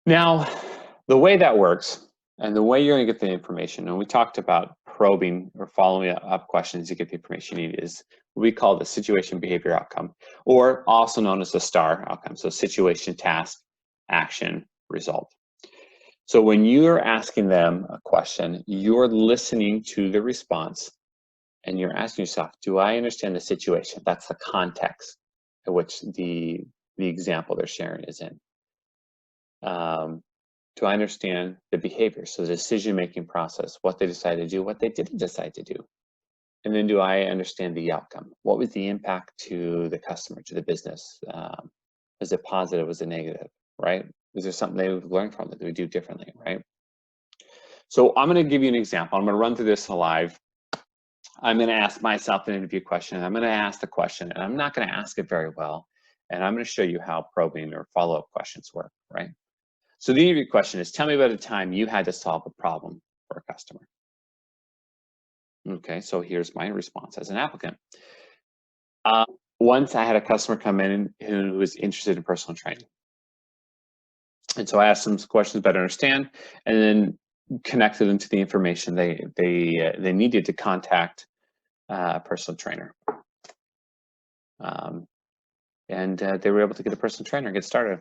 Now, the way that works and the way you're going to get the information, and we talked about probing or following up questions to get the information you need, is what we call the situation, behavior, outcome, or also known as the STAR outcome. So situation, task, action, result. So when you're asking them a question, you're listening to the response and you're asking yourself, do I understand the situation? That's the context in which the example they're sharing is in. Do I understand the behavior? So the decision-making process, what they decided to do, what they didn't decide to do. And then do I understand the outcome? What was the impact to the customer, to the business? Was it positive? Was it negative, right? Was there something they would learn from that they would do differently, right? So I'm gonna give you an example. I'm gonna run through this live. I'm gonna ask myself an interview question. I'm gonna ask the question, and I'm not gonna ask it very well. And I'm gonna show you how probing or follow-up questions work, right? So the interview question is, tell me about a time you had to solve a problem for a customer. Okay, so here's my response as an applicant. Once I had a customer come in who was interested in personal training. And so I asked them some questions better understand, and then connected them to the information they needed to contact a personal trainer. And they were able to get a personal trainer and get started.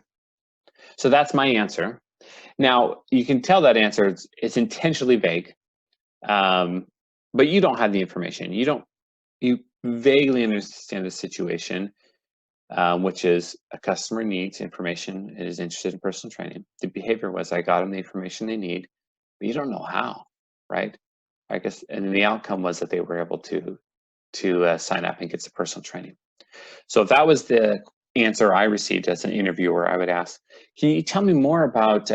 So that's my answer. Now, you can tell that answer, it's intentionally vague, but you don't have the information. You vaguely understand the situation, which is a customer needs information and is interested in personal training. The behavior was I got them the information they need, but you don't know how, right? I guess, and the outcome was that they were able to sign up and get some personal training. So if that was the answer I received as an interviewer, I would ask, can you tell me more about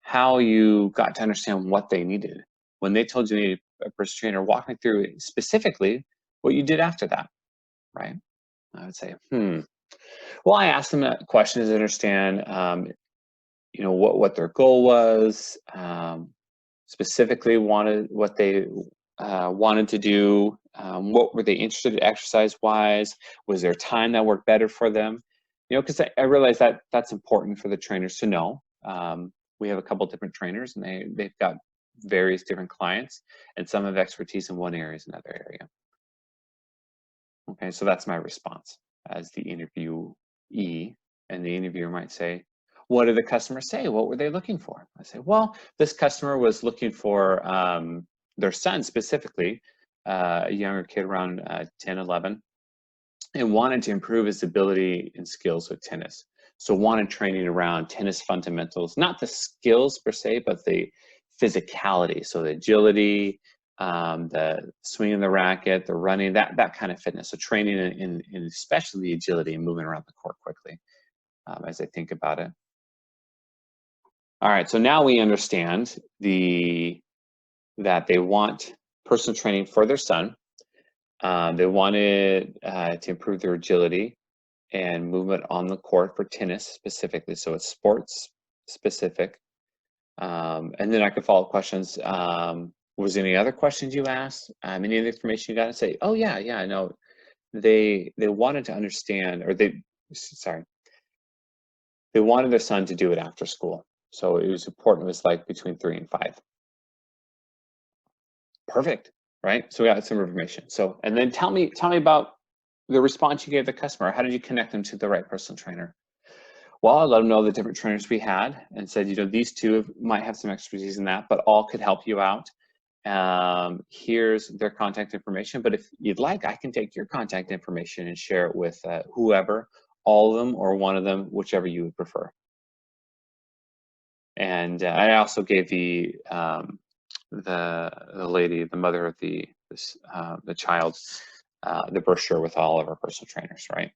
how you got to understand what they needed? When they told you you needed a personal trainer, walk me through specifically what you did after that, right? I would say, Well, I asked them that question to understand, what their goal was, specifically what they wanted to do, what were they interested in exercise-wise, was there time that worked better for them? Because I realized that that's important for the trainers to know. We have a couple different trainers, and they've got various different clients, and some have expertise in one area is another area. Okay, so that's my response as the interviewee, and the interviewer might say, what did the customer say? What were they looking for? I say, well, this customer was looking for their son specifically, a younger kid around 10, 11, and wanted to improve his ability and skills with tennis. So wanted training around tennis fundamentals, not the skills per se, but the physicality. So the agility, the swinging the racket, the running, that kind of fitness. So training in especially the agility and moving around the court quickly, as I think about it. All right, so now we understand that they want personal training for their son. They wanted to improve their agility and movement on the court for tennis specifically. So it's sports specific. And then I could follow up questions. Was there any other questions you asked? Any other information you got to say? Oh yeah, I know. They wanted to understand, or they wanted their son to do it after school. So it was important. It was like between 3 and 5. Perfect, right? So we got some information. So, and then tell me about the response you gave the customer. How did you connect them to the right personal trainer? Well, I let them know the different trainers we had and said, these two might have some expertise in that, but all could help you out. Here's their contact information, but if you'd like, I can take your contact information and share it with whoever, all of them or one of them, whichever you would prefer. And I also gave the lady, the mother of the child, the brochure with all of our personal trainers, right?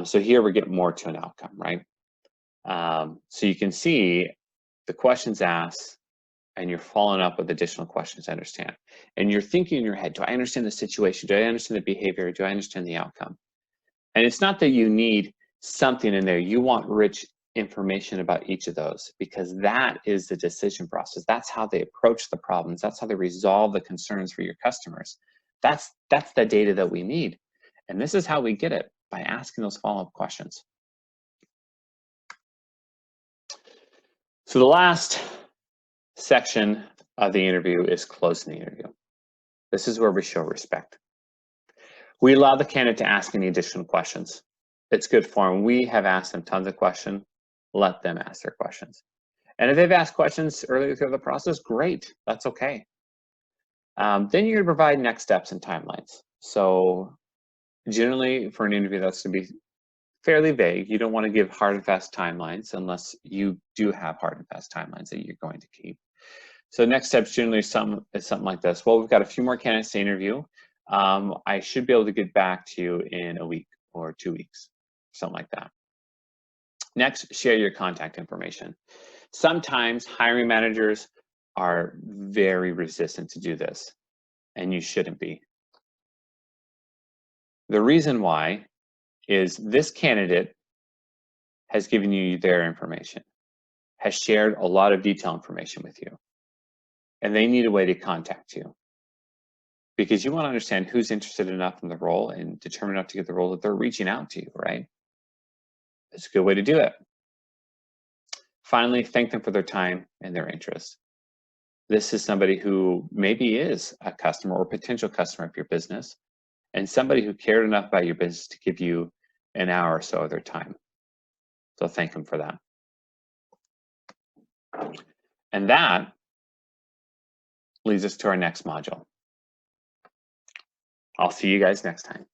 So here we get more to an outcome, right? So you can see the questions asked, and you're following up with additional questions to understand. And you're thinking in your head, do I understand the situation? Do I understand the behavior? Do I understand the outcome? And it's not that you need something in there. You want rich information about each of those, because that is the decision process. That's how they approach the problems. That's how they resolve the concerns for your customers. That's the data that we need. And this is how we get it, by asking those follow-up questions. So the last section of the interview is closing the interview. This is where we show respect. We allow the candidate to ask any additional questions. It's good form. We have asked them tons of questions. Let them ask their questions. And if they've asked questions earlier through the process, great, that's okay. Then you're gonna provide next steps and timelines. So generally for an interview, that's gonna be fairly vague. You don't wanna give hard and fast timelines unless you do have hard and fast timelines that you're going to keep. So next steps generally is something like this. Well, we've got a few more candidates to interview. I should be able to get back to you in a week or 2 weeks, something like that. Next, share your contact information. Sometimes hiring managers are very resistant to do this, and you shouldn't be. The reason why is this candidate has given you their information, has shared a lot of detailed information with you, and they need a way to contact you. Because you want to understand who's interested enough in the role and determined enough to get the role that they're reaching out to you, right? It's a good way to do it. Finally, thank them for their time and their interest. This is somebody who maybe is a customer or potential customer of your business, and somebody who cared enough about your business to give you an hour or so of their time. So thank them for that. And that leads us to our next module. I'll see you guys next time.